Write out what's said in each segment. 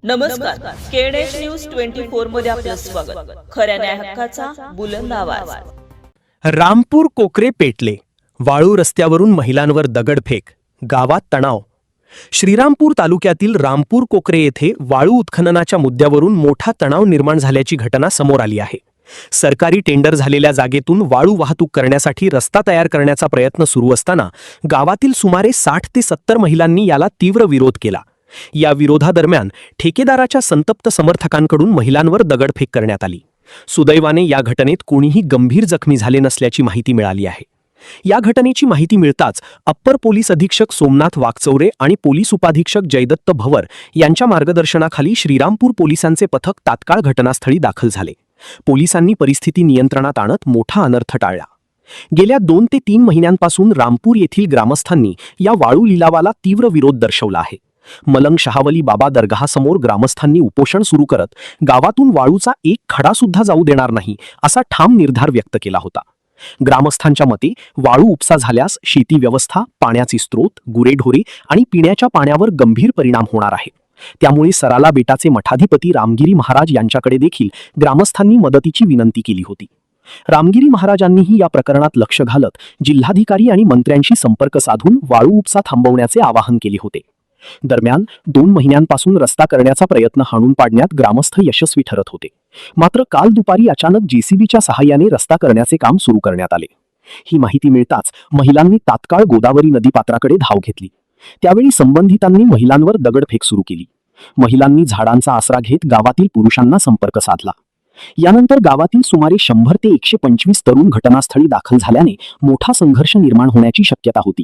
नमस्कार. केडेश न्यूज 24 मध्ये आपलं स्वागत. खऱ्या न्याय हक्काचा बुलंद आवाज. रामपूर कोकरे पेटले, वाळू रस्त्यावरून महिलांवर दगडफेक, गावात तणाव. श्रीरामपूर तालुक्यातील रामपूर कोकरे येथे वाळू उत्खननाच्या मुद्द्यावरून मोठा तणाव निर्माण झाल्याची घटना समोर आली आहे. सरकारी टेंडर झालेल्या जागेतून वाळू वाहतूक करण्यासाठी रस्ता तयार करण्याचा प्रयत्न सुरू असताना गावातील सुमारे 60 ते 70 महिलांनी याला तीव्र विरोध केला. या विरोधादरम्यान ठेकेदाराच्या संतप्त समर्थकांकडून महिलांवर दगडफेक करण्यात आली. सुदैवाने या घटनेत कोणीही गंभीर जखमी झाले नसल्याची माहिती मिळाली आहे. या घटनेची माहिती मिळताच अप्पर पोलीस अधीक्षक सोमनाथ वाकचौरे आणि पोलीस उपाधीक्षक जयदत्त भवर यांच्या मार्गदर्शनाखाली श्रीरामपूर पोलिसांचे पथक तात्काळ घटनास्थळी दाखल झाले. पोलिसांनी परिस्थिती नियंत्रणात आणत मोठा अनर्थ टाळला. गेल्या 2 ते 3 महिन्यांपासून रामपूर येथील ग्रामस्थांनी या वाळू लिलावाला तीव्र विरोध दर्शवला आहे. मलंग शहावली बाबा दरगाहासमोर ग्रामस्थांनी उपोषण सुरू करत गावातून वाळूचा एक खडा सुद्धा जाऊ देणार नाही असा ठाम निर्धार व्यक्त केला होता. ग्रामस्थांच्या मते वाळू उपसा झाल्यास शेती व्यवस्था, पाण्याचे स्रोत, गुरेढोरे आणि पिण्याच्या पाण्यावर गंभीर परिणाम होणार आहे. त्यामुळे सराला बेटाचे मठाधिपती रामगिरी महाराज यांच्याकडे देखील ग्रामस्थांनी मदतीची विनंती केली होती. रामगिरी महाराजांनीही या प्रकरणात लक्ष घालत जिल्हाधिकारी आणि मंत्र्यांशी संपर्क साधून वाळू उपसा थांबवण्याचे आवाहन केले होते. दरम्यान 2 महिन्यांपासून रस्ता करण्याचा प्रयत्न हाणून पाडण्यात ग्रामस्थ यशस्वी ठरत होते. मात्र काल दुपारी अचानक जेसीबीच्या सहाय्याने रस्ता करण्याचे काम सुरू करण्यात आले. ही माहिती मिळताच महिलांनी तात्काळ गोदावरी नदीपात्राकडे धाव घेतली. त्यावेळी संबंधितांनी महिलांवर दगडफेक सुरू केली. महिलांनी झाडांचा आसरा घेत गावातील पुरुषांना संपर्क साधला. यानंतर गावातील सुमारे 100 ते 125 तरुण घटनास्थळी दाखल झाल्याने मोठा संघर्ष निर्माण होण्याची शक्यता होती.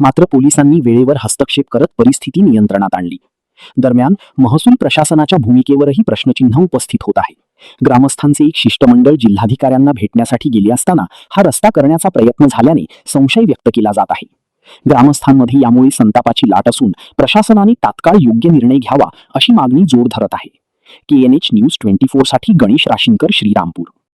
मात्र पोलिसांनी वेळेवर हस्तक्षेप करत परिस्थिती नियंत्रणात आणली. दरम्यान महसूल प्रशासनाच्या भूमिकेवरही प्रश्नचिन्ह उपस्थित होत आहे. ग्रामस्थांचे एक शिष्टमंडळ जिल्हाधिकाऱ्यांना भेटण्यासाठी गेले असताना हा रस्ता करण्याचा प्रयत्न झाल्याने संशय व्यक्त केला जात आहे. ग्रामस्थांमध्ये यामुळे संतापाची लाट असून प्रशासनाने तात्काळ योग्य निर्णय घ्यावा अशी मागणी जोर धरत आहे. KNH न्यूज 24 साठी गणेश राशीनकर, श्रीरामपूर.